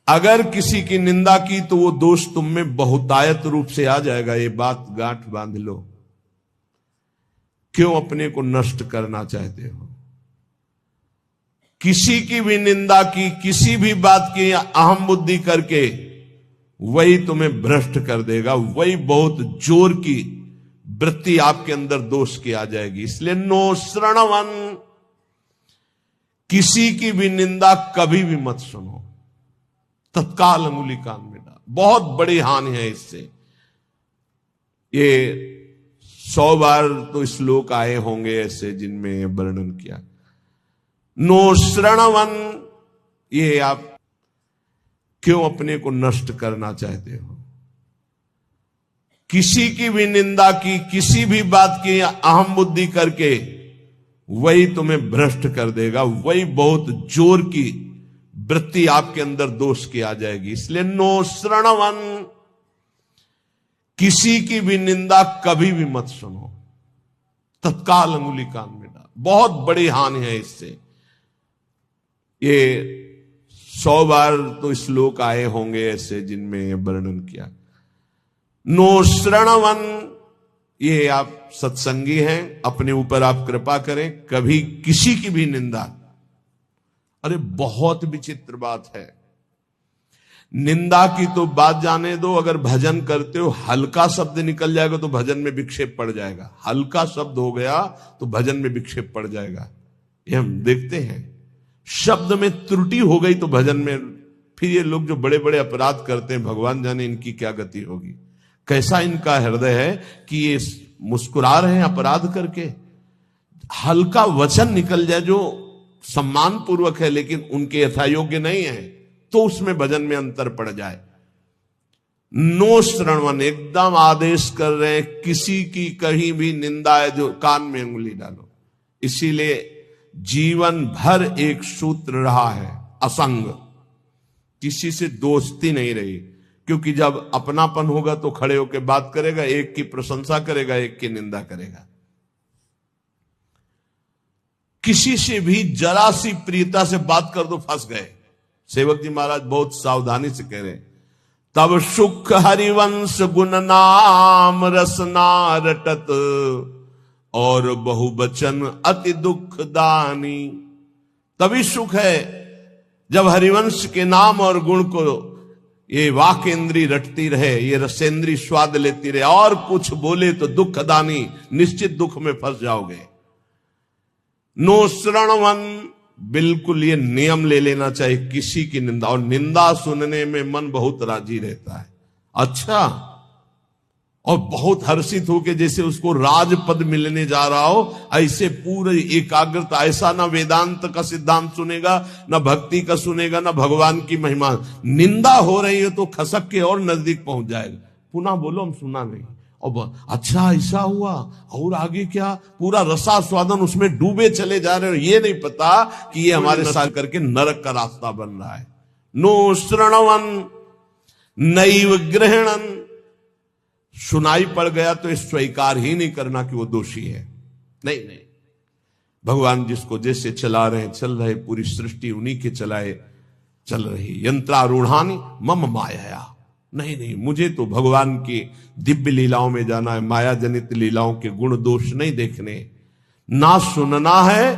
अगर किसी की निंदा की तो वो दोष तुम में बहुतायत रूप से आ जाएगा। ये बात गांठ बांध लो। क्यों अपने को नष्ट करना चाहते हो? किसी की भी निंदा की, किसी भी बात की अहम बुद्धि करके वही तुम्हें भ्रष्ट कर देगा। वही बहुत जोर की वृत्ति आपके अंदर दोष की आ जाएगी। इसलिए नो श्रणवन, किसी की भी निंदा कभी भी मत सुनो। तत्काल अंगुली कान में डाल। बहुत बड़ी हानि है इससे। ये 100 बार तो श्लोक आए होंगे ऐसे जिनमें वर्णन किया। नो श्रणवन, ये आप क्यों अपने को नष्ट करना चाहते हो? किसी की भी निंदा की, किसी भी बात की अहम बुद्धि करके वही तुम्हें भ्रष्ट कर देगा। वही बहुत जोर की वृत्ति आपके अंदर दोष की आ जाएगी। इसलिए नो श्रणवन, किसी की भी निंदा कभी भी मत सुनो। तत्काल अंगुली कान में डाल। बहुत बड़ी हानि है इससे। ये 100 बार तो श्लोक आए होंगे ऐसे जिनमें वर्णन किया। नो श्रणवन, ये आप सत्संगी हैं, अपने ऊपर आप कृपा करें। कभी किसी की भी निंदा, अरे बहुत विचित्र बात है। निंदा की तो बात जाने दो। अगर भजन करते हो हल्का शब्द निकल जाएगा तो भजन में विक्षेप पड़ जाएगा। हल्का शब्द हो गया तो भजन में विक्षेप पड़ जाएगा। ये हम देखते हैं। शब्द में त्रुटि हो गई तो भजन में, फिर ये लोग जो बड़े बड़े अपराध करते हैं, भगवान जाने इनकी क्या गति होगी। कैसा इनका हृदय है कि ये मुस्कुरा रहे हैं अपराध करके। हल्का वचन निकल जाए जो सम्मान पूर्वक है लेकिन उनके यथायोग्य नहीं है, तो उसमें भजन में अंतर पड़ जाए। नो श्रणवन, एकदम आदेश कर रहे हैं, किसी की कहीं भी निंदा है जो कान में अंगुली डालो। इसीलिए जीवन भर एक सूत्र रहा है, असंग। किसी से दोस्ती नहीं रही, क्योंकि जब अपनापन होगा तो खड़े होकर बात करेगा, एक की प्रशंसा करेगा, एक की निंदा करेगा। किसी से भी जरा सी प्रियता से बात कर दो फंस गए। सेवक जी महाराज बहुत सावधानी से कह रहे हैं, तब सुख हरिवंश गुण नाम रसना रटत और बहुवचन अति दुख दानी। तभी सुख है जब हरिवंश के नाम और गुण को ये वाक इंद्री रटती रहे, ये रसेंद्री स्वाद लेती रहे, और कुछ बोले तो दुख दानी, निश्चित दुख में फंस जाओगे। नो श्रणवन, बिल्कुल ये नियम ले लेना चाहिए किसी की निंदा। और निंदा सुनने में मन बहुत राजी रहता है, अच्छा, और बहुत हर्षित होके जैसे उसको राजपद मिलने जा रहा हो, ऐसे पूरे एकाग्रता। ऐसा ना वेदांत का सिद्धांत सुनेगा, ना भक्ति का सुनेगा, ना भगवान की महिमा। निंदा हो रही है तो खसक के और नजदीक पहुंच जाएगा। पुनः बोलो हम सुना नहीं, और अच्छा ऐसा हुआ, और आगे क्या, पूरा रसास्वादन उसमें डूबे चले जा रहे हो। ये नहीं पता कि ये हमारे साथ करके नरक का रास्ता बन रहा है। नो श्रणवन नैव ग्रहणन, सुनाई पड़ गया तो स्वीकार ही नहीं करना कि वो दोषी है। नहीं नहीं, भगवान जिसको जैसे चला रहे चल रहे, पूरी सृष्टि उन्हीं के चलाए चल रही। यंत्रारूढ़ानी मम माया, नहीं नहीं, मुझे तो भगवान की दिव्य लीलाओं में जाना है। माया जनित लीलाओं के गुण दोष नहीं देखने, ना सुनना है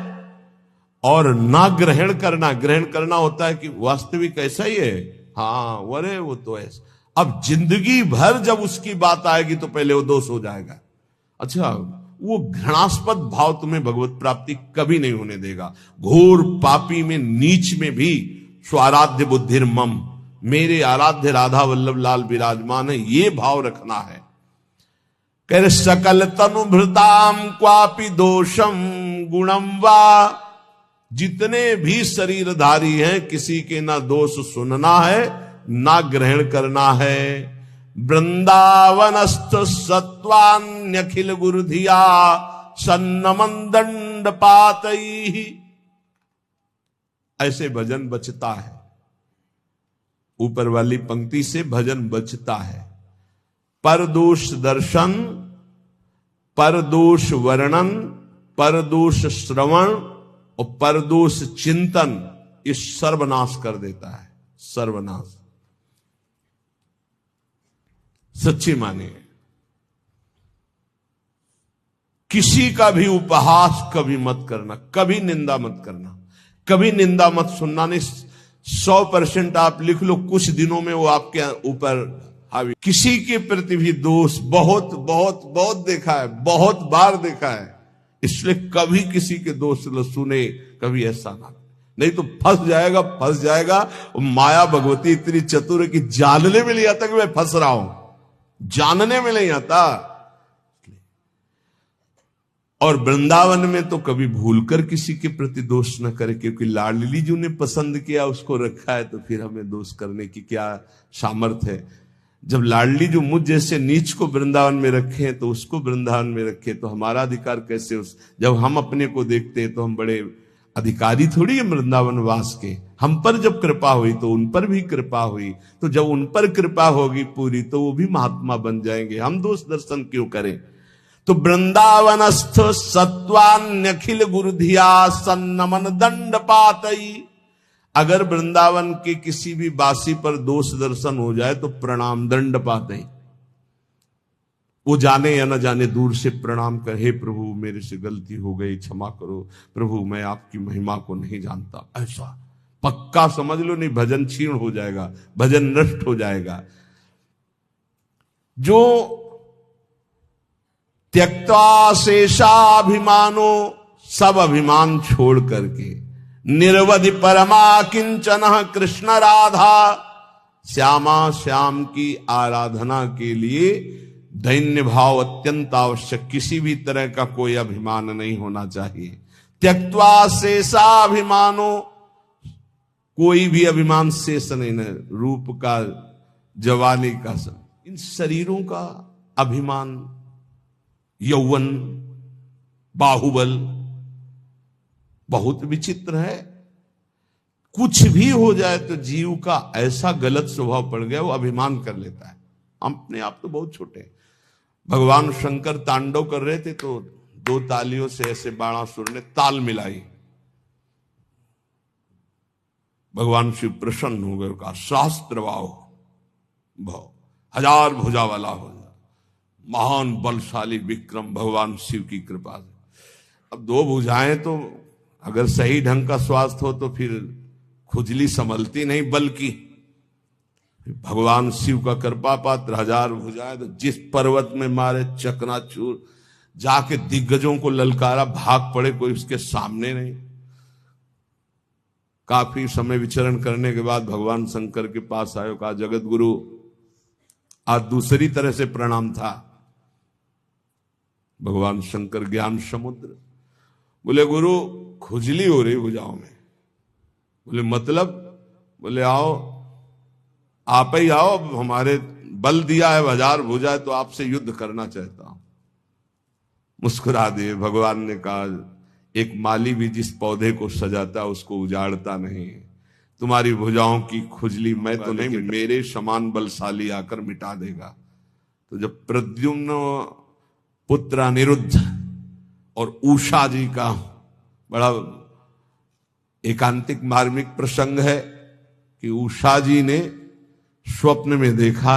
और ना ग्रहण करना। ग्रहण करना होता है कि वास्तविक ऐसा ही है, हाँ वरे वो तो ऐसा। अब जिंदगी भर जब उसकी बात आएगी तो पहले वो दोष हो जाएगा। अच्छा, वो घृणास्पद भाव तुम्हें भगवत प्राप्ति कभी नहीं होने देगा। घोर पापी में, नीच में भी स्वाराध्य बुद्धिर मम, मेरे आराध्य राधा वल्लभ लाल विराजमान है, ये भाव रखना है। कह रहे सकल तनु भृताम क्वापि दोषम गुणम वा, जितने भी शरीरधारी हैं किसी के ना दोष सुनना है ना ग्रहण करना है। वृंदावनस्थ सत्वान्यखिल गुरुधिया सन्नमन दंड पातई, ऐसे भजन बचता है। ऊपर वाली पंक्ति से भजन बचता है। परदोष दर्शन, परदोष वर्णन, परदोष श्रवण और परदोष चिंतन, ये सर्वनाश कर देता है। सर्वनाश। सच्ची मानिए। किसी का भी उपहास कभी मत करना, कभी निंदा मत करना, कभी निंदा मत सुनना। नहीं, 100% आप लिख लो, कुछ दिनों में वो आपके ऊपर हावी। किसी के प्रति भी दोष बहुत बहुत बहुत देखा है, बहुत बार देखा है, इसलिए कभी किसी के दोष न सुने, कभी ऐसा ना, नहीं तो फंस जाएगा, फंस जाएगा। माया भगवती इतनी चतुर है कि जानने में नहीं आता कि मैं फंस रहा हूं, जानने में नहीं आता। और वृंदावन में तो कभी भूलकर किसी के प्रति दोष न करे, क्योंकि लाडली जी ने पसंद किया, उसको रखा है, तो फिर हमें दोष करने की क्या सामर्थ्य है। जब लाडली जो मुझ जैसे नीच को वृंदावन में रखे तो उसको वृंदावन में रखे, तो हमारा अधिकार कैसे जब हम अपने को देखते हैं तो हम बड़े अधिकारी थोड़ी है वृंदावन वास के। हम पर जब कृपा हुई तो उन पर भी कृपा हुई, तो जब उन पर कृपा होगी पूरी तो वो भी महात्मा बन जाएंगे। हम दोष दर्शन क्यों करें। तो वृंदावनस्थ सत्वान्यखिल गुरुधिया सन्नमन दंड पातई। अगर वृंदावन के किसी भी बासी पर दोष दर्शन हो जाए तो प्रणाम दंड पातई। वो जाने या न जाने दूर से प्रणाम कर, हे प्रभु मेरे से गलती हो गई, क्षमा करो प्रभु, मैं आपकी महिमा को नहीं जानता। ऐसा पक्का समझ लो, नहीं भजन क्षीण हो जाएगा, भजन नष्ट हो जाएगा। जो त्यक्त्वा शेषाभिमानो, सब अभिमान छोड़ करके निर्वधि परमा किंचन कृष्ण राधा, श्यामा श्याम की आराधना के लिए दैन्य भाव अत्यंत आवश्यक। किसी भी तरह का कोई अभिमान नहीं होना चाहिए। त्यक्त्वा शेषाभिमानो, कोई भी अभिमान शेष नहीं है, रूप का, जवानी का, इन शरीरों का अभिमान, यौवन, बाहुबल बहुत विचित्र है। कुछ भी हो जाए तो जीव का ऐसा गलत स्वभाव पड़ गया, वो अभिमान कर लेता है। अपने आप तो बहुत छोटे हैं। भगवान शंकर तांडव कर रहे थे तो 2 तालियों से ऐसे बाणासुर ने ताल मिलाई। भगवान शिव प्रसन्न हो गए, कहा शास्त्र भाव 1000 भुजा वाला हो जा, महान बलशाली विक्रम भगवान शिव की कृपा से। अब 2 भुजाएं तो अगर सही ढंग का स्वास्थ्य हो तो फिर खुजली संभलती नहीं, बल्कि भगवान शिव का कृपा पात्र 1000 भुजाएं, तो जिस पर्वत में मारे चकनाचूर, जाके दिग्गजों को ललकारा, भाग पड़े, कोई उसके सामने नहीं। काफी समय विचरण करने के बाद भगवान शंकर के पास आयो, कहा जगत गुरु, आज दूसरी तरह से प्रणाम था। भगवान शंकर ज्ञान समुद्र, बोले गुरु खुजली हो रही भुजाओं में। बोले मतलब? बोले आओ, आप ही आओ, हमारे बल दिया है 1000 भुजा है तो आपसे युद्ध करना चाहता हूं। मुस्कुरा दिए। भगवान ने कहा एक माली भी जिस पौधे को सजाता उसको उजाड़ता नहीं, तुम्हारी भुजाओं की खुजली मैं तो नहीं, मेरे समान बलशाली आकर मिटा देगा। तो जब प्रद्युम्न पुत्र अनिरुद्ध और उषा जी का बड़ा एकांतिक मार्मिक प्रसंग है कि उषा जी ने स्वप्न में देखा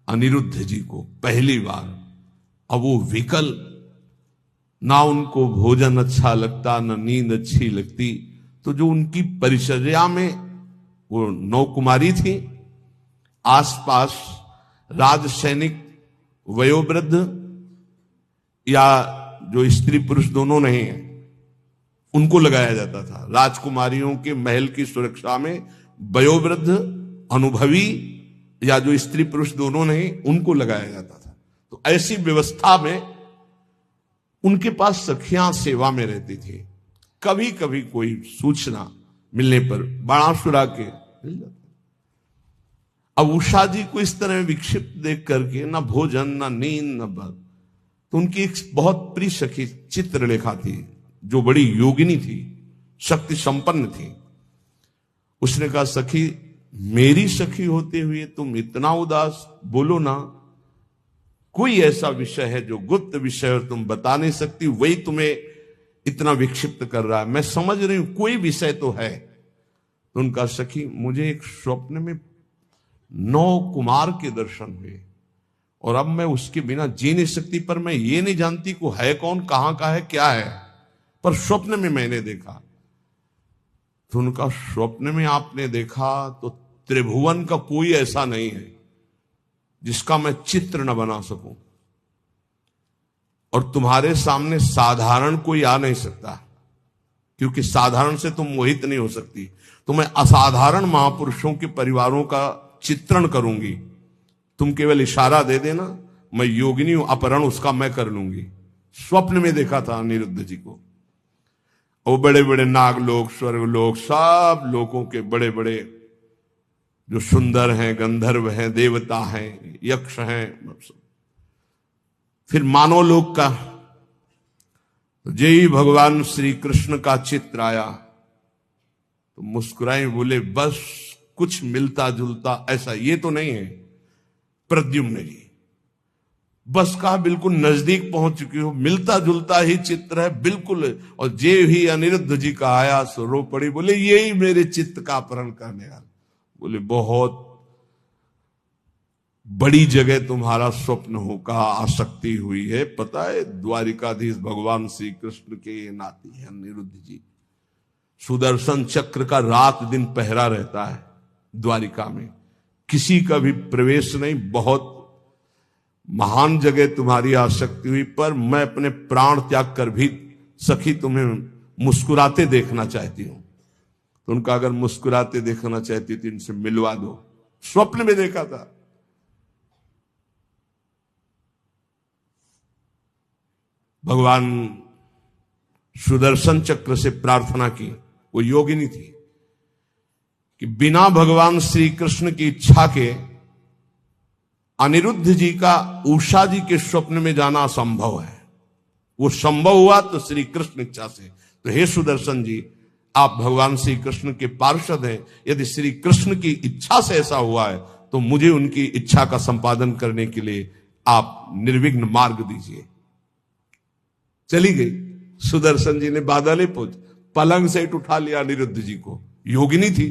अनिरुद्ध जी को पहली बार। अब वो विकल, ना उनको भोजन अच्छा लगता, ना नींद अच्छी लगती। तो जो उनकी परिचर्या में वो 9 कुमारी थी, आसपास राज सैनिक, वयोवृद्ध या जो स्त्री पुरुष दोनों नहीं है, उनको लगाया जाता था। राजकुमारियों के महल की सुरक्षा में वयोवृद्ध, अनुभवी या जो स्त्री पुरुष दोनों नहीं, उनको लगाया जाता था। तो ऐसी व्यवस्था में उनके पास सखियां सेवा में रहती थी। कभी कभी कोई सूचना मिलने पर बाणासुरा के मिल जाता। अब उषा जी को इस तरह विक्षिप्त देख करके ना भोजन, ना नींद, ना बल, तो उनकी एक बहुत प्रिय सखी चित्रलेखा थी, जो बड़ी योगिनी थी, शक्ति संपन्न थी। उसने कहा सखी, मेरी सखी होते हुए तुम इतना उदास, बोलो ना, कोई ऐसा विषय है जो गुप्त विषय और तुम बता नहीं सकती, वही तुम्हें इतना विक्षिप्त कर रहा है। मैं समझ रही हूं कोई विषय तो है। तो उनका सखी, मुझे एक स्वप्न में 9 कुमार के दर्शन हुए, और अब मैं उसके बिना जी नहीं सकती, पर मैं ये नहीं जानती को है कौन, कहां का है, क्या है, पर स्वप्न में मैंने देखा। तो उनका स्वप्न में आपने देखा तो त्रिभुवन का कोई ऐसा नहीं है जिसका मैं चित्र न बना सकूं, और तुम्हारे सामने साधारण कोई आ नहीं सकता, क्योंकि साधारण से तुम मोहित नहीं हो सकती। तो मैं असाधारण महापुरुषों के परिवारों का चित्रण करूंगी, तुम केवल इशारा दे देना, मैं योगिनी हूं, अपहरण उसका मैं कर लूंगी। स्वप्न में देखा था अनिरुद्ध जी को। वो बड़े बड़े नागलोक, स्वर्गलोक, सब लोगों के बड़े बड़े जो सुंदर हैं, गंधर्व हैं, देवता हैं, यक्ष हैं, फिर मानव लोक का। जय भगवान श्री कृष्ण का चित्र आया तो मुस्कुराए, बोले बस कुछ मिलता जुलता ऐसा ये तो नहीं है। प्रद्युम्न जी बस कहा बिल्कुल नजदीक पहुंच चुकी हो, मिलता जुलता ही चित्र है बिल्कुल। और जे ही अनिरुद्ध जी का आया सो रो पड़ी, बोले यही मेरे चित्त का अपहरण करने वाला। बोले बहुत बड़ी जगह तुम्हारा स्वप्न होगा, आसक्ति हुई है, पता है द्वारिकाधीश भगवान श्री कृष्ण के ये नाती है अनिरुद्ध जी। सुदर्शन चक्र का रात दिन पहरा रहता है द्वारिका में, किसी का भी प्रवेश नहीं। बहुत महान जगह तुम्हारी आसक्ति हुई, पर मैं अपने प्राण त्याग कर भी सखी तुम्हें मुस्कुराते देखना चाहती हूं। तो उनका अगर मुस्कुराते देखना चाहती तो इनसे मिलवा दो। स्वप्न में देखा था। भगवान सुदर्शन चक्र से प्रार्थना की, वो योगिनी थी, कि बिना भगवान श्री कृष्ण की इच्छा के अनिरुद्ध जी का उषा जी के स्वप्न में जाना असंभव है। वो संभव हुआ तो श्री कृष्ण इच्छा से। तो हे सुदर्शन जी, आप भगवान श्री कृष्ण के पार्षद हैं, यदि श्री कृष्ण की इच्छा से ऐसा हुआ है तो मुझे उनकी इच्छा का संपादन करने के लिए आप निर्विघ्न मार्ग दीजिए। चली गई। सुदर्शन जी ने बादल पहुंच पलंग से उठा लिया अनिरुद्ध जी को। योगिनी थी,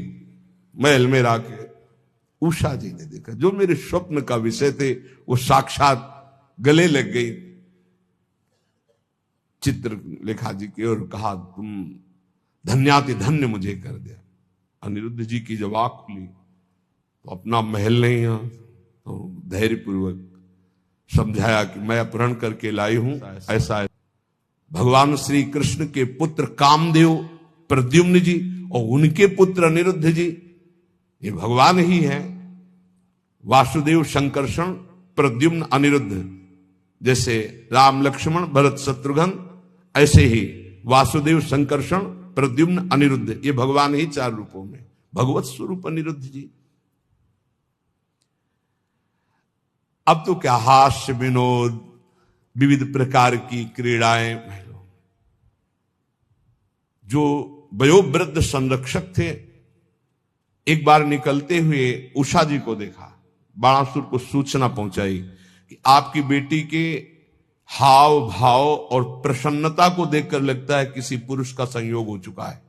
महल में राके उषा जी ने देखा, जो मेरे स्वप्न का विषय थे वो साक्षात गले लग गई चित्रलेखा जी की, और कहा तुम धन्याति धन्य मुझे कर दिया। अनिरुद्ध जी की जब आंख खुली तो अपना महल नहीं है, तो धैर्यपूर्वक समझाया कि मैं अपहरण करके लाई हूं, ऐसा है। भगवान श्री कृष्ण के पुत्र कामदेव प्रद्युम्न जी और उनके पुत्र अनिरुद्ध जी, ये भगवान ही हैं। वासुदेव संकर्षण प्रद्युम्न अनिरुद्ध, जैसे राम लक्ष्मण भरत शत्रुघ्न, ऐसे ही वासुदेव संकर्षण प्रद्युम्न अनिरुद्ध, ये भगवान ही चार रूपों में, भगवत स्वरूप अनिरुद्ध जी। अब तो क्या हास्य विनोद, विविध प्रकार की क्रीड़ाएं। जो वयोवृद्ध संरक्षक थे, एक बार निकलते हुए उषा जी को देखा, बाणासुर को सूचना पहुंचाई कि आपकी बेटी के हाव भाव और प्रसन्नता को देखकर लगता है किसी पुरुष का संयोग हो चुका है,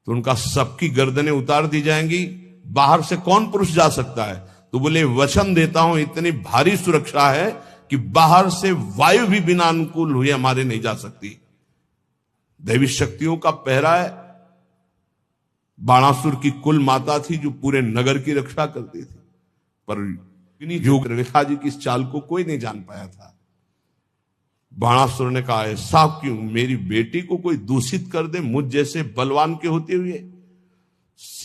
तो उनका सबकी गर्दनें उतार दी जाएंगी, बाहर से कौन पुरुष जा सकता है। तो बोले वचन देता हूं, इतनी भारी सुरक्षा है कि बाहर से वायु भी बिना अनुकूल हुए हमारे नहीं जा सकती। दैवी शक्तियों का पहरा है। बाणासुर की कुल माता थी जो पूरे नगर की रक्षा करती थी, पर योग रेखा जी की इस चाल को कोई नहीं जान पाया था। बाणासुर ने कहा ऐसा क्यों, मेरी बेटी को कोई दूषित कर दे मुझ जैसे बलवान के होते हुए,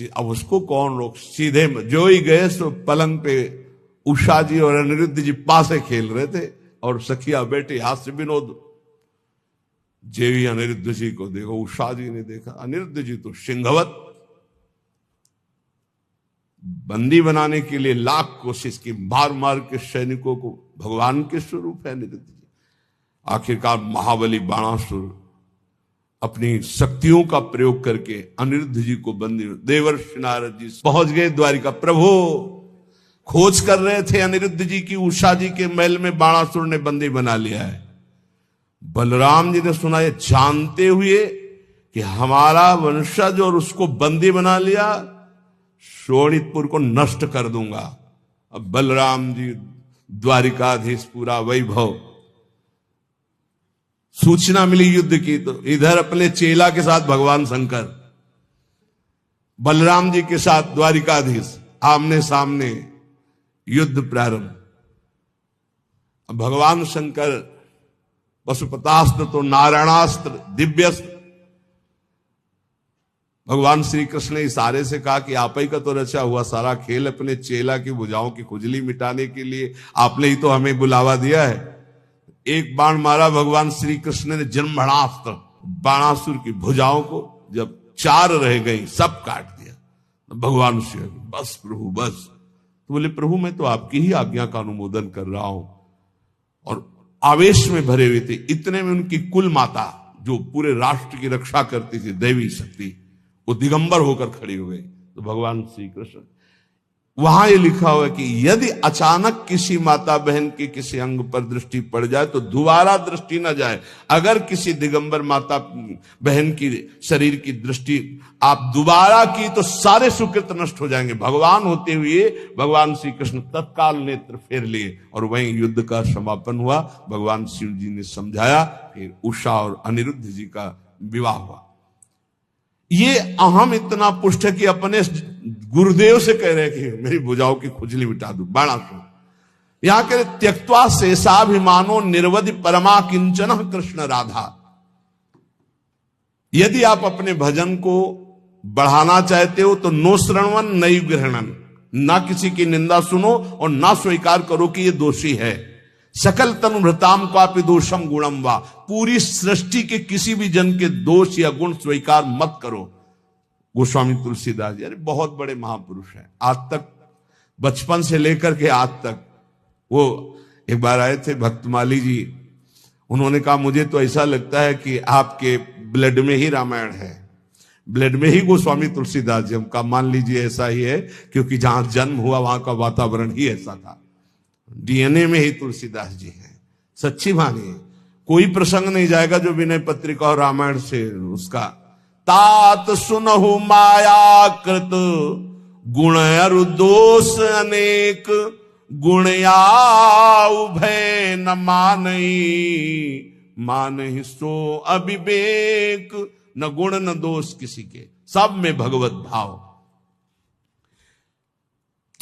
अब उसको कौन रोक। सीधे जो ही गए सो पलंग पे उषा जी और अनिरुद्ध जी पासे खेल रहे थे और सखिया बेटे हास्य विनोद। जेवी अनिरुद्ध जी को देखो, उषा जी ने देखा, अनिरुद्ध जी तो सिंहवत, बंदी बनाने के लिए लाख कोशिश की, मार मार के सैनिकों को। भगवान के स्वरूप है अनिरुद्ध जी। आखिरकार महाबली बाणासुर अपनी शक्तियों का प्रयोग करके अनिरुद्ध जी को बंदी, देवर्षि नारद जी पहुंच गए द्वारिका। प्रभु खोज कर रहे थे अनिरुद्ध जी की, उषा जी के महल में बाणासुर ने बंदी बना लिया है। बलराम जी ने सुना, ये जानते हुए कि हमारा वंशज और उसको बंदी बना लिया, शोणितपुर को नष्ट कर दूंगा। अब बलराम जी द्वारिकाधीश पूरा वैभव। सूचना मिली युद्ध की तो इधर अपने चेला के साथ भगवान शंकर, बलराम जी के साथ द्वारिकाधीश, आमने सामने युद्ध प्रारंभ। भगवान शंकर पशुपतास्त्र तो नारायणास्त्र दिव्यस्त्र। भगवान श्री कृष्ण ने इशारे से कहा कि आप ही का तो रचा हुआ सारा खेल अपने चेला की भुजाओं की खुजली मिटाने के लिए आपने ही तो हमें बुलावा दिया है। एक बाण मारा भगवान श्री कृष्ण ने जन्मणास्त्र, बाणासुर की भुजाओं को जब 4 रह गई सब काट दिया। भगवान श्री बस प्रभु बस। तो बोले प्रभु मैं तो आपकी ही आज्ञा का अनुमोदन कर रहा हूं। और आवेश में भरे हुए थे। इतने में उनकी कुल माता जो पूरे राष्ट्र की रक्षा करती थी, देवी शक्ति, वो दिगंबर होकर खड़ी हो गई। तो भगवान श्री कृष्ण, वहां ये लिखा हुआ है कि यदि अचानक किसी माता बहन के किसी अंग पर दृष्टि पड़ जाए तो दोबारा दृष्टि न जाए। अगर किसी दिगंबर माता बहन की शरीर की दृष्टि आप दोबारा की तो सारे सुकृत नष्ट हो जाएंगे। भगवान होते हुए भगवान श्री कृष्ण तत्काल नेत्र फेर लिए और वहीं युद्ध का समापन हुआ। भगवान शिव जी ने समझाया, फिर उषा और अनिरुद्ध जी का विवाह हुआ। ये अहम इतना पुष्ट है कि अपने गुरुदेव से कह रहे कि मेरी भुजाओं की खुजली मिटा दू, बाणासुर। यहां कह रहे त्यक्त्वा शेषाभिमानो निर्वधि परमा किंचन कृष्ण राधा। यदि आप अपने भजन को बढ़ाना चाहते हो तो नो श्रवण नई ग्रहणन, ना किसी की निंदा सुनो और ना स्वीकार करो कि ये दोषी है। सकल तनुभृताम कापि दोषम गुणम वा, पूरी सृष्टि के किसी भी जन के दोष या गुण स्वीकार मत करो। गोस्वामी तुलसीदास जी, अरे बहुत बड़े महापुरुष हैं। आज तक बचपन से लेकर के आज तक, वो एक बार आए थे भक्तमाली जी, उन्होंने कहा मुझे तो ऐसा लगता है कि आपके ब्लड में ही रामायण है, ब्लड में ही गोस्वामी तुलसीदास जी। हम कहा मान लीजिए ऐसा ही है, क्योंकि जहां जन्म हुआ वहां का वातावरण ही ऐसा था। डीएनए में ही तुलसीदास जी हैं। सच्ची मानिए, कोई प्रसंग नहीं जाएगा जो विनय पत्रिका और रामायण से उसका। तात सुनहु माया कृत गुण अरु दोष अनेक, गुणया उभय न मानई, मानहि सो अविवेक। न गुण न दोष किसी के, सब में भगवत भाव।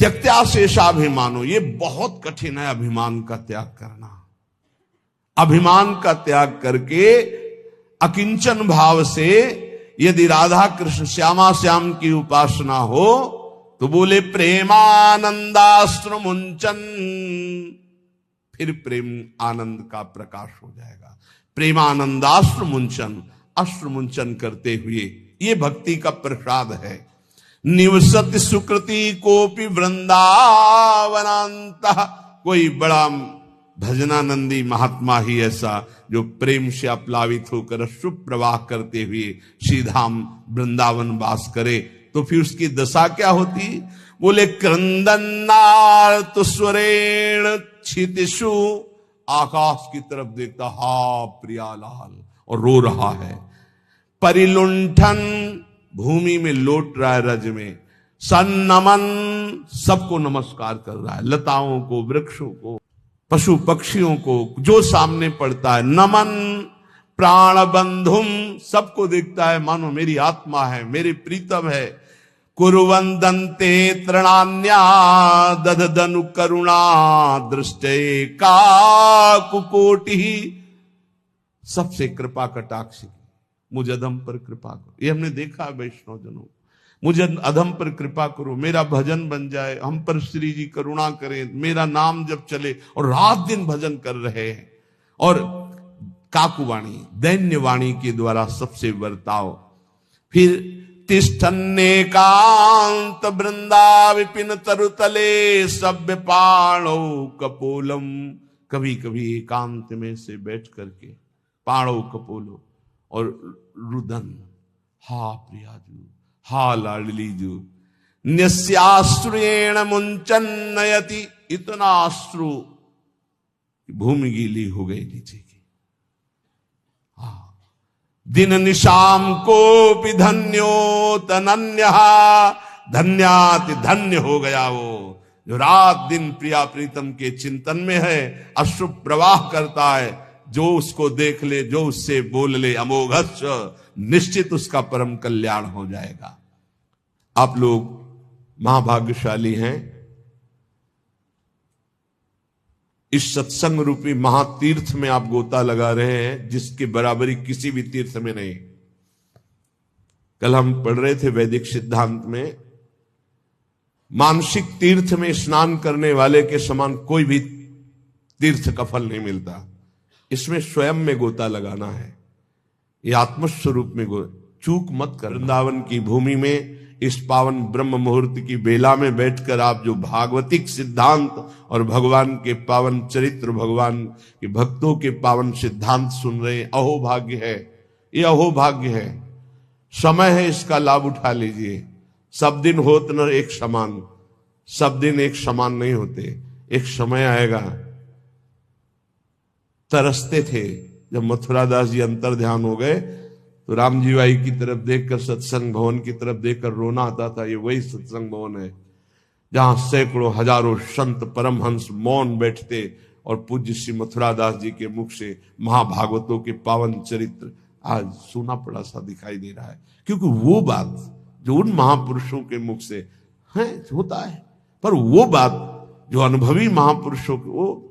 त्यक्त्या शेषाभिमानो, ये बहुत कठिन है अभिमान का त्याग करना। अभिमान का त्याग करके अकिंचन भाव से यदि राधा कृष्ण श्यामा श्याम की उपासना हो तो बोले प्रेमानंदाश्रु मुंचन, फिर प्रेम आनंद का प्रकाश हो जाएगा। प्रेमानंदाश्रु मुंचन, अश्रु मुंचन करते हुए, ये भक्ति का प्रसाद है। निवसति सुकृति कोपि वृंदावनांत, कोई बड़ा भजनानंदी महात्मा ही ऐसा जो प्रेम से अप्लावित होकर शुभ प्रवाह करते हुए श्रीधाम वृंदावन वास करे, तो फिर उसकी दशा क्या होती? बोले क्रंदनार्त स्वरेण क्षितिषु, आकाश की तरफ देखता, हा प्रियालाल, और रो रहा है। परिलुंठन, भूमि में लौट रहा है रज में। सन्नमन, सबको नमस्कार कर रहा है, लताओं को, वृक्षों को, पशु पक्षियों को, जो सामने पड़ता है। नमन प्राण बंधुम, सबको देखता है मानो मेरी आत्मा है, मेरे प्रीतम है। कुरुवंदन्ते तृणान्या ददनु करुणा दृष्टे काकुकोटि, सबसे कृपा कटाक्ष, मुझे अधम पर कृपा करो। ये हमने देखा है वैष्णव जनों, मुझे अधम पर कृपा करो, मेरा भजन बन जाए, हम पर श्री जी करुणा करें, मेरा नाम जब चले। और रात दिन भजन कर रहे हैं। और काकुवाणी, दैन्य वाणी के द्वारा सबसे बर्ताव। फिर तिष्ठन्नेकांत वृंदा विपिन तरुतले सभ्य पाणो कपोलम, कभी कभी एकांत में से बैठ करके पाणो कपोलो और रुदन, हा प्रियाजू, हा लाडलीजू, न्यस्याश्रुएण मुंचन नयति, इतना अश्रु भूमि गीली हो गई नीचे की। दिन निशाम कोपि धन्यो तनन्यः, धन्याति धन्य हो गया वो जो रात दिन प्रिया प्रीतम के चिंतन में है, अश्रु प्रवाह करता है, जो उसको देख ले, जो उससे बोल ले, अमोघश्च, निश्चित उसका परम कल्याण हो जाएगा। आप लोग महाभाग्यशाली हैं, इस सत्संग रूपी महातीर्थ में आप गोता लगा रहे हैं, जिसकी बराबरी किसी भी तीर्थ में नहीं। कल हम पढ़ रहे थे वैदिक सिद्धांत में, मानसिक तीर्थ में स्नान करने वाले के समान कोई भी तीर्थ का फल नहीं मिलता। इसमें स्वयं में गोता लगाना है, ये आत्मस्वरूप में चूक मत कर। वृंदावन की भूमि में इस पावन ब्रह्म मुहूर्त की बेला में बैठकर आप जो भागवतिक सिद्धांत और भगवान के पावन चरित्र, भगवान के भक्तों के पावन सिद्धांत सुन रहे हैं, अहोभाग्य है, ये अहोभाग्य है। समय है, इसका लाभ उठा लीजिए। सब दिन होत न एक समान, सब दिन एक समान नहीं होते। एक समय आएगा, तरसते थे जब मथुरादास जी अंतर ध्यान हो गए तो राम जी बाई की तरफ देखकर, सत्संग भवन की तरफ देखकर रोना आता था। ये वही सत्संग भवन है जहां सैकड़ों हजारों संत परमहंस मौन बैठते और पूज्य श्री मथुरादास जी के मुख से महाभागवतों के पावन चरित्र आज सूना पड़ा सा दिखाई दे रहा है। क्योंकि वो बात जो उन महापुरुषों के मुख से है होता है, पर वो बात जो अनुभवी महापुरुषों के, वो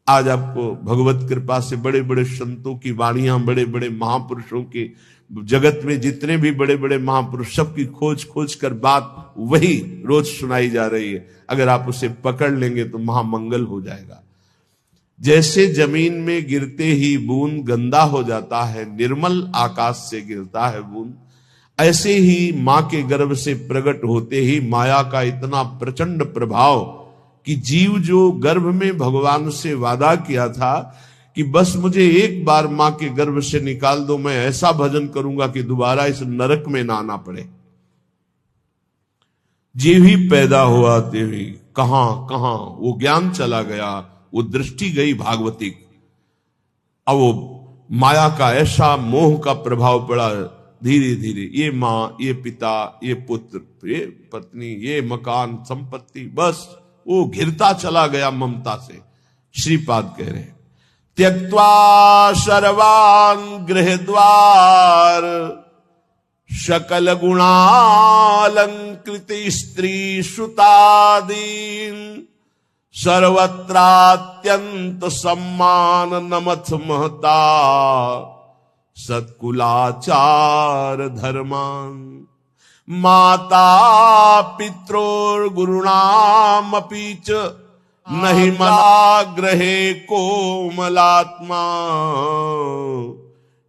आज आपको भगवत कृपा से बड़े बड़े संतों की वाणियां, बड़े बड़े महापुरुषों के, जगत में जितने भी बड़े बड़े महापुरुष, सबकी खोज खोज कर बात वही रोज सुनाई जा रही है। अगर आप उसे पकड़ लेंगे तो महामंगल हो जाएगा। जैसे जमीन में गिरते ही बूंद गंदा हो जाता है, निर्मल आकाश से गिरता है बूंद, ऐसे ही मां के गर्भ से प्रकट होते ही माया का इतना प्रचंड प्रभाव कि जीव जो गर्भ में भगवान से वादा किया था कि बस मुझे एक बार मां के गर्भ से निकाल दो, मैं ऐसा भजन करूंगा कि दोबारा इस नरक में ना आना पड़े। जीव ही पैदा हुआ देवी कहां कहां वो ज्ञान चला गया, वो दृष्टि गई भागवतिक। अब वो माया का ऐसा मोह का प्रभाव पड़ा, धीरे धीरे ये मां, ये पिता, ये पुत्र, ये पत्नी, ये मकान, संपत्ति, बस वो घिरता चला गया ममता से। श्रीपाद कह रहे, त्यक्त्वा सर्वान् गृहद्वार सकल गुणालंकृत स्त्री सुतादीन सर्वत्रात्यंत सम्मान नमथ महता सत्कुलाचार धर्मान माता पित्रोर्गुरुणामपि च नहि मनाग्रहे कोमलात्मा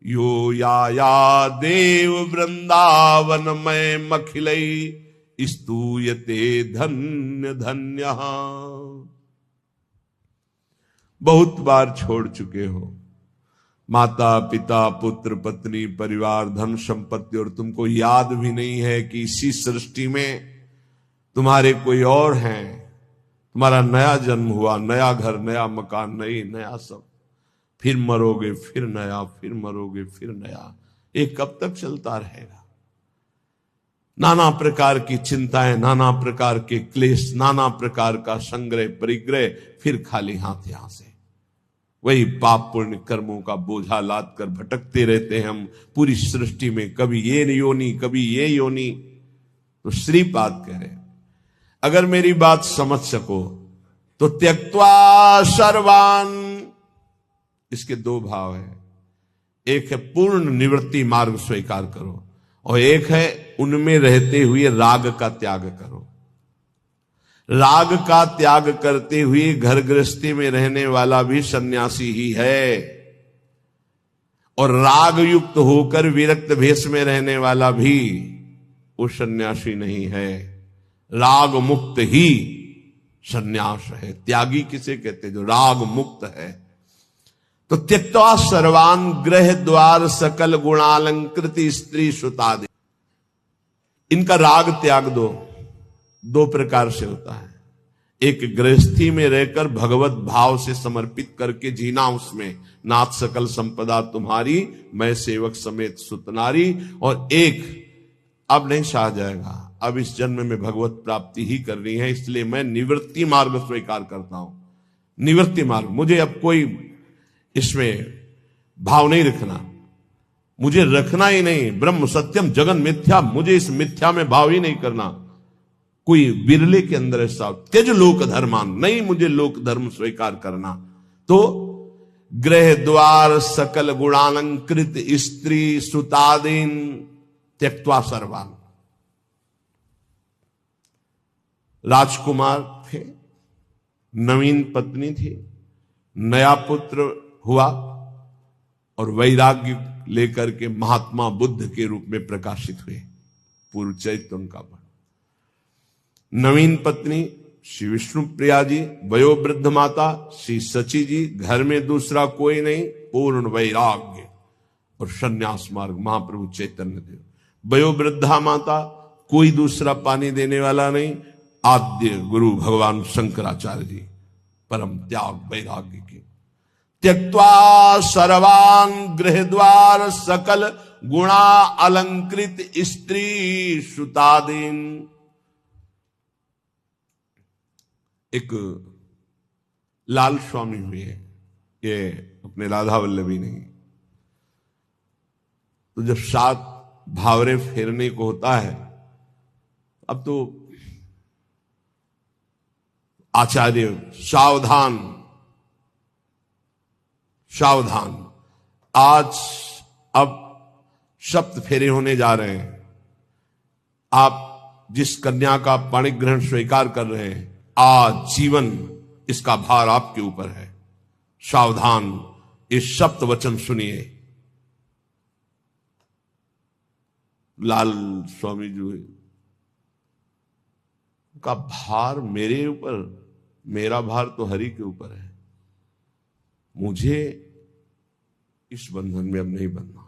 यो या देव वृंदावन में मखिलई स्तूयते धन्य धन्य। बहुत बार छोड़ चुके हो माता पिता पुत्र पत्नी परिवार धन संपत्ति, और तुमको याद भी नहीं है कि इसी सृष्टि में तुम्हारे कोई और हैं। तुम्हारा नया जन्म हुआ, नया घर, नया मकान, नया सब, फिर मरोगे, फिर नया, फिर मरोगे, फिर नया। ये कब तक चलता रहेगा? नाना प्रकार की चिंताएं, नाना प्रकार के क्लेश, नाना प्रकार का संग्रह परिग्रह, फिर खाली हाथ यहां से वही पाप पुण्य कर्मों का बोझा लाद कर भटकते रहते हैं हम पूरी सृष्टि में, कभी ये योनि, कभी ये योनि। तो श्रीपाद कह रहे, अगर मेरी बात समझ सको तो त्यक्त्वा सर्वान, इसके दो भाव है। एक है पूर्ण निवृत्ति मार्ग स्वीकार करो, और एक है उनमें रहते हुए राग का त्याग करो। राग का त्याग करते हुए घर गृहस्थी में रहने वाला भी सन्यासी ही है, और राग युक्त होकर विरक्त भेष में रहने वाला भी वो सन्यासी नहीं है। राग मुक्त ही सन्यास है। त्यागी किसे कहते? जो राग मुक्त है। तो त्यक्त्वा सर्वान गृह द्वार सकल गुणालंकृति स्त्री सुतादि, इनका राग त्याग दो। दो प्रकार से होता है, एक गृहस्थी में रहकर भगवत भाव से समर्पित करके जीना, उसमें नाथ सकल संपदा तुम्हारी मैं सेवक समेत सुतनारी। और एक अब नहीं सहा जाएगा, अब इस जन्म में भगवत प्राप्ति ही करनी है, इसलिए मैं निवृत्ति मार्ग स्वीकार करता हूं। निवृत्ति मार्ग, मुझे अब कोई इसमें भाव नहीं रखना, मुझे रखना ही नहीं। ब्रह्म सत्यम जगन मिथ्या, मुझे इस मिथ्या में भाव ही नहीं करना। कोई विरले के अंदर ऐसा त्यज लोक धर्मान, नहीं मुझे लोक धर्म स्वीकार करना। तो गृह द्वार सकल गुणालंकृत स्त्री सुतादीन त्यक्त्वा सर्वान। राजकुमार थे, नवीन पत्नी थी, नया पुत्र हुआ और वैराग्य लेकर के महात्मा बुद्ध के रूप में प्रकाशित हुए। पूर्व चरित्र उनका बड़ा। नवीन पत्नी श्री विष्णु प्रिया जी, वयोवृद्ध माता श्री सची जी, घर में दूसरा कोई नहीं, पूर्ण वैराग्य और संन्यास मार्ग महाप्रभु चैतन्य देव। वयोवृद्धा माता, कोई दूसरा पानी देने वाला नहीं, आद्य गुरु भगवान शंकराचार्य जी, परम त्याग वैराग्य के। त्यक्त्वा सर्वान गृह द्वार सकल गुणा अलंकृत स्त्री सुतादीन। एक लाल स्वामी हुए, ये अपने राधा वल्लभी नहीं। तो जब 7 भावरे फेरने को होता है, अब तो आचार्य सावधान सावधान, आज अब सप्त फेरे होने जा रहे हैं। आप जिस कन्या का पाणिग्रहण स्वीकार कर रहे हैं, आजीवन इसका भार आपके ऊपर है। सावधान, इस सप्त वचन सुनिए। लाल स्वामी जो है का भार मेरे ऊपर, मेरा भार तो हरि के ऊपर है। मुझे इस बंधन में अब नहीं बनना,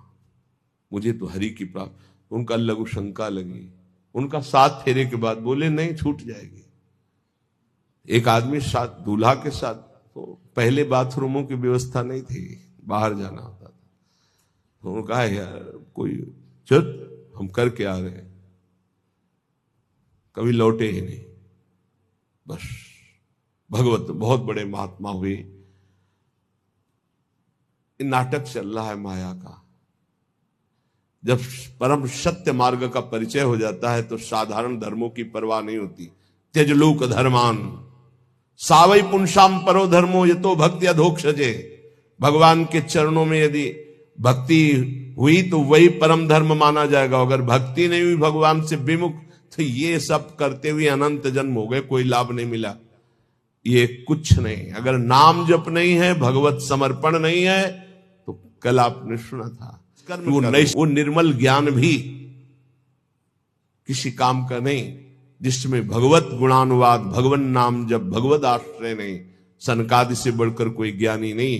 मुझे तो हरि की प्राप्ति। उनका लघु शंका लगी, उनका 7 फेरे के बाद बोले नहीं, छूट जाएगी। एक आदमी साथ दूल्हा के साथ, तो पहले बाथरूमों की व्यवस्था नहीं थी, बाहर जाना होता था। तो उन्होंने कहा यार कोई चल हम करके आ रहे हैं, कभी लौटे ही नहीं। बस भगवत बहुत बड़े महात्मा हुए। नाटक चल रहा है माया का। जब परम सत्य मार्ग का परिचय हो जाता है तो साधारण धर्मों की परवाह नहीं होती। त्यजलोक धर्मान सावई पुंसाम परो धर्मो ये तो भक्ति अधोक्षजे। भगवान के चरणों में यदि भक्ति हुई तो वही परम धर्म माना जाएगा। अगर भक्ति नहीं हुई भगवान से विमुख, तो ये सब करते हुए अनंत जन्म हो गए, कोई लाभ नहीं मिला। ये कुछ नहीं। अगर नाम जप नहीं है, भगवत समर्पण नहीं है, तो कल आपने सुना था वो निर्मल ज्ञान भी किसी काम का नहीं, जिसमें भगवत गुणानुवाद, भगवन नाम जब, भगवत आश्रय नहीं। सनकादि से बढ़कर कोई ज्ञानी नहीं।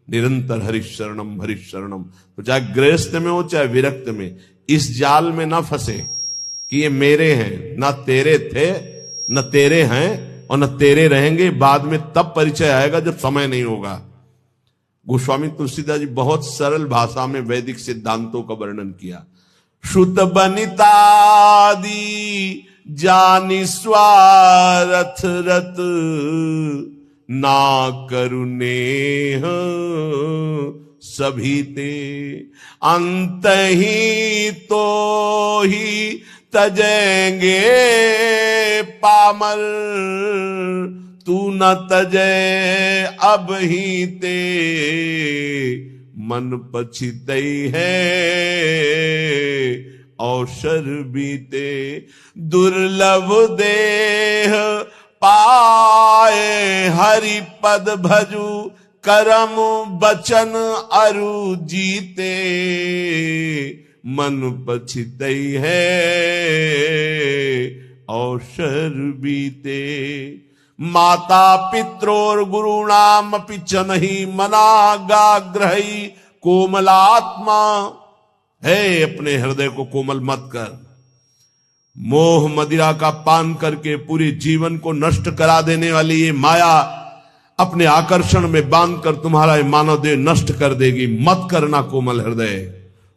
निरंतर हरिशरणम हरिशरणम। तो चाहे गृहस्थ में हो चाहे विरक्त में, इस जाल में ना फंसे कि ये मेरे हैं, ना तेरे थे, न तेरे हैं और न तेरे रहेंगे। बाद में तब परिचय आएगा जब समय नहीं होगा। गोस्वामी तुलसीदास जी बहुत सरल भाषा में वैदिक सिद्धांतों का वर्णन किया। श्रुत बनितादि जानि स्वारथ रत, ना करुनेह सभी ते, अंत ही तो ही तजेंगे पामर, तू न तजय अब ही ते, मन पछितई है अवसर बीते। दुर्लभ देह पाए हरि पद भजू, करम बचन अरु जीते, मन पछितई है अवसर बीते। माता पित्रोर गुरुणाम पिचन ही मनागाग्रही, कोमलात्मा है अपने हृदय को कोमल मत कर। मोह मदिरा का पान करके पूरे जीवन को नष्ट करा देने वाली ये माया अपने आकर्षण में बांधकर तुम्हारा मानव देह नष्ट कर देगी। मत करना कोमल हृदय।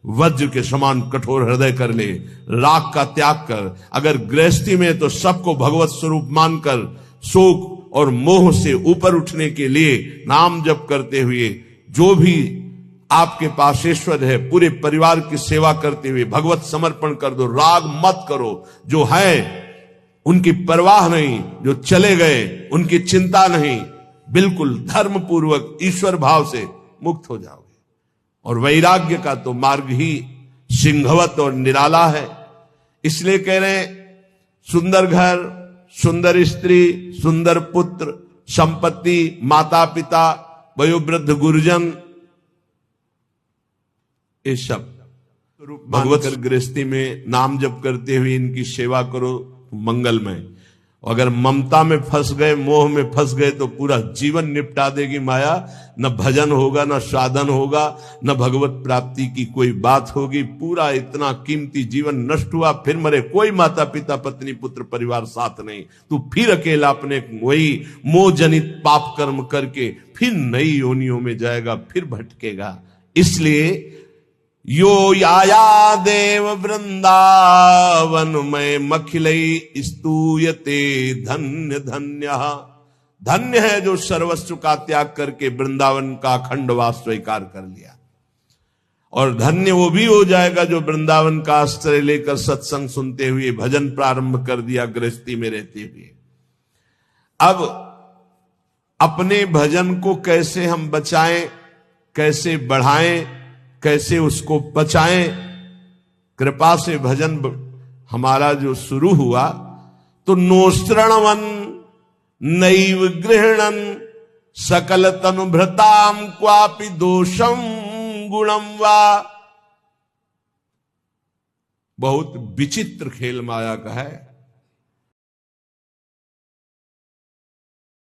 वज्र के समान कठोर हृदय कर ले, राग का त्याग कर। अगर गृहस्थी में तो सबको भगवत स्वरूप मानकर शोक और मोह से ऊपर उठने के लिए नाम जप करते हुए, जो भी आपके पास ईश्वर है पूरे परिवार की सेवा करते हुए भगवत समर्पण कर दो। राग मत करो, जो है उनकी परवाह नहीं, जो चले गए उनकी चिंता नहीं, बिल्कुल धर्म पूर्वक ईश्वर भाव से मुक्त हो जाओगे। और वैराग्य का तो मार्ग ही सिंहवत और निराला है। इसलिए कह रहे हैं, सुंदर घर, सुंदर स्त्री, सुंदर पुत्र, संपत्ति, माता पिता, वयोवृद्ध गुरुजन, ये सब भगवत गृहस्थी में नाम जप करते हुए इनकी सेवा करो, मंगलमय। अगर ममता में फंस गए, मोह में फंस गए तो पूरा जीवन निपटा देगी माया। न भजन होगा, न साधन होगा, न भगवत प्राप्ति की कोई बात होगी। पूरा इतना कीमती जीवन नष्ट हुआ, फिर मरे। कोई माता पिता पत्नी पुत्र परिवार साथ नहीं, तू फिर अकेला अपने वही मोह जनित पाप कर्म करके फिर नई योनियों में जाएगा, फिर भटकेगा। इसलिए यो याया देव वृंदावन में मखिलई स्तूयते धन्य धन्य। धन्य है जो सर्वस्व का त्याग करके वृंदावन का अखंडवास स्वीकार कर लिया। और धन्य वो भी हो जाएगा जो वृंदावन का आश्रय लेकर सत्संग सुनते हुए भजन प्रारंभ कर दिया गृहस्थी में रहते हुए। अब अपने भजन को कैसे हम बचाएं, कैसे बढ़ाएं, कैसे उसको बचाएं। कृपा से भजन हमारा जो शुरू हुआ तो नोस्त्रणवन नैव गृहणन सकल तनुभृताम क्वापि दोषम गुणम वा। बहुत विचित्र खेल माया का है।